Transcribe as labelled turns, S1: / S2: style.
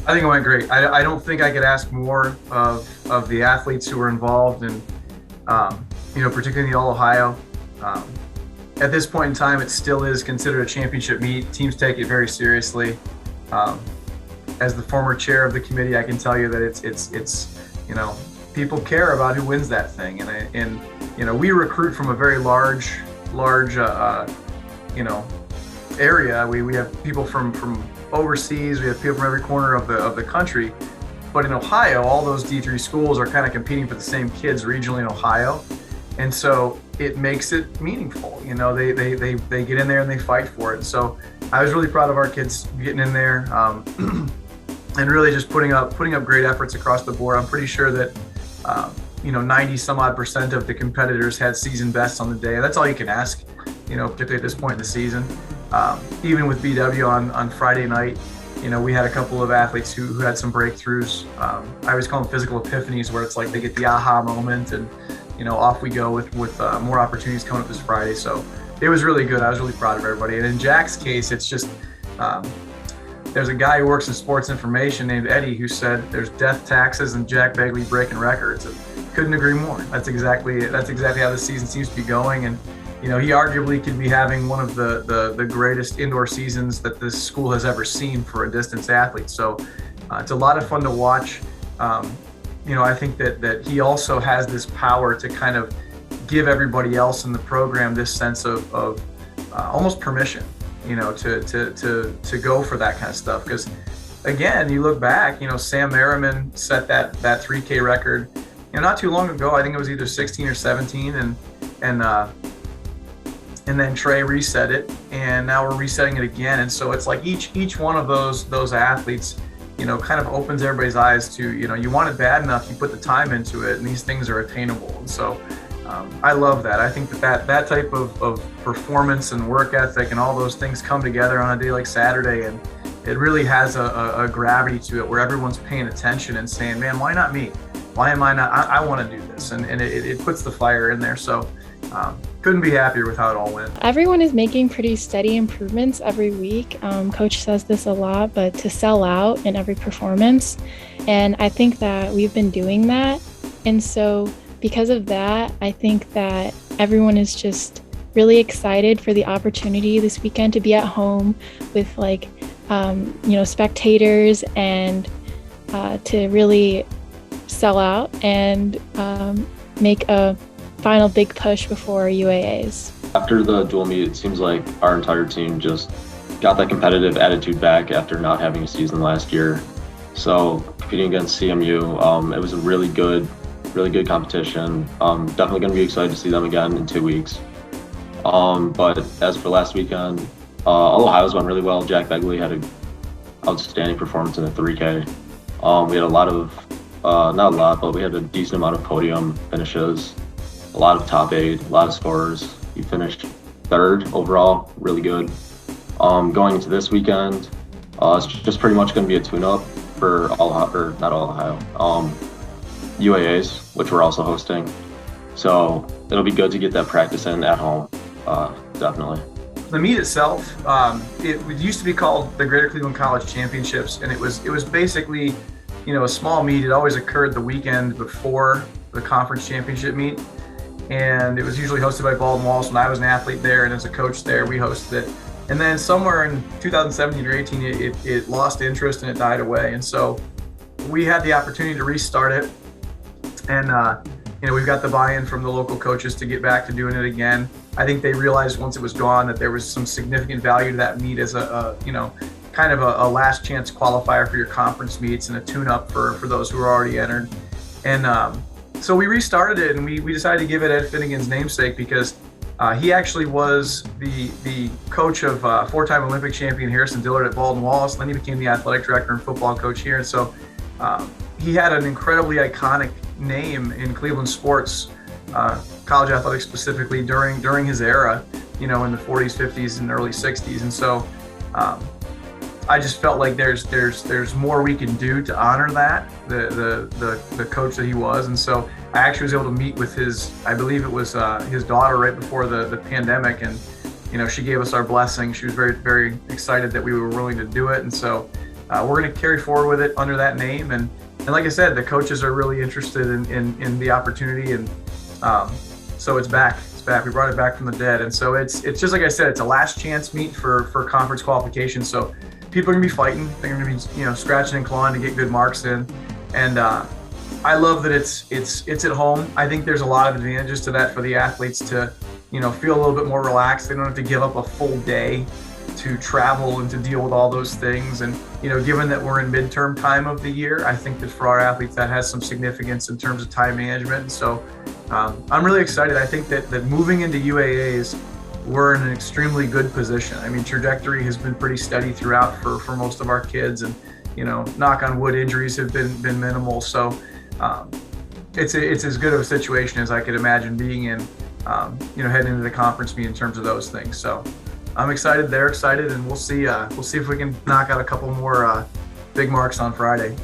S1: I think it went great. I don't think I could ask more of the athletes who were involved, and particularly the All Ohio. Um, at this point in time, it still is considered a championship meet. Teams take it very seriously. Um, as the former chair of the committee, I can tell you that it's people care about who wins that thing, and we recruit from a very large area. We have people from overseas. We have people from every corner of the country. But in Ohio, all those D3 schools are kind of competing for the same kids regionally in Ohio, and so it makes it meaningful. They get in there and they fight for it. So I was really proud of our kids getting in there, and really just putting up great efforts across the board. I'm pretty sure that 90 some odd % of the competitors had season bests on the day. That's all you can ask, particularly at this point in the season. Even with BW on Friday night, we had a couple of athletes who had some breakthroughs. I always call them physical epiphanies, where it's like they get the aha moment, and off we go with more opportunities coming up this Friday. So it was really good. I was really proud of everybody. And in Jack's case, it's just there's a guy who works in sports information named Eddie who said there's death, taxes, and Jack Begley breaking records. And couldn't agree more. That's exactly how the season seems to be going. And he arguably could be having one of the greatest indoor seasons that this school has ever seen for a distance athlete. So it's a lot of fun to watch. I think that he also has this power to kind of give everybody else in the program this sense of almost permission, to go for that kind of stuff. Because again, you look back, Sam Merriman set that 3K record, not too long ago. I think it was either 16 or 17, and then Trey reset it, and now we're resetting it again. And so it's like each one of those athletes, kind of opens everybody's eyes to, you want it bad enough, you put the time into it, and these things are attainable. And so I love that. I think that type of performance and work ethic and all those things come together on a day like Saturday, and it really has a gravity to it where everyone's paying attention and saying, man, why not me? Why am I not? I want to do this. And it puts the fire in there. So couldn't be happier with how it all went.
S2: Everyone is making pretty steady improvements every week. Coach says this a lot, but to sell out in every performance. And I think that we've been doing that. And so because of that, I think that everyone is just really excited for the opportunity this weekend to be at home with spectators, and to really sell out and make a final big push before UAAs.
S3: After the dual meet, it seems like our entire team just got that competitive attitude back after not having a season last year. So competing against CMU, it was a really good competition. Definitely going to be excited to see them again in 2 weeks. But as for last weekend, all Ohio's went really well. Jack Begley had an outstanding performance in the 3K. We had a lot of, not a lot, but we had a decent amount of podium finishes, a lot of top 8, a lot of scorers. He finished 3rd overall, really good. Going into this weekend, it's just pretty much going to be a tune-up for UAAs, which we're also hosting. So it'll be good to get that practice in at home, definitely.
S1: The meet itself, it used to be called the Greater Cleveland College Championships, and it was basically, a small meet. It always occurred the weekend before the conference championship meet, and it was usually hosted by Baldwin Wallace. When I was an athlete there and as a coach there, we hosted it. And then somewhere in 2017 or 18, it lost interest and it died away. And so we had the opportunity to restart it, and we've got the buy-in from the local coaches to get back to doing it again. I think they realized once it was gone that there was some significant value to that meet as kind of a last chance qualifier for your conference meets and a tune-up for those who are already entered. And so we restarted it, and we decided to give it Ed Finnigan's namesake because he actually was the coach of 4-time Olympic champion Harrison Dillard at Baldwin Wallace, and then he became the athletic director and football coach here. And so he had an incredibly iconic name in Cleveland sports, college athletics specifically, during his era, in the 40s, 50s, and early 60s. And so I just felt like there's more we can do to honor that, the coach that he was. And so I actually was able to meet with I believe it was his daughter right before the pandemic, and she gave us our blessing. She was very, very excited that we were willing to do it. And so we're going to carry forward with it under that name. And like I said, the coaches are really interested in the opportunity, and so it's back. It's back. We brought it back from the dead, and so it's just like I said, it's a last chance meet for conference qualification. So people are going to be fighting. They're going to be scratching and clawing to get good marks in, and I love that it's at home. I think there's a lot of advantages to that for the athletes to feel a little bit more relaxed. They don't have to give up a full day to travel and to deal with all those things. And, given that we're in midterm time of the year, I think that for our athletes, that has some significance in terms of time management. And so I'm really excited. I think that moving into UAAs, we're in an extremely good position. I mean, trajectory has been pretty steady throughout for most of our kids, and, knock on wood, injuries have been minimal. So it's as good of a situation as I could imagine being in, heading into the conference meet in terms of those things. So I'm excited, they're excited, and we'll see if we can knock out a couple more big marks on Friday.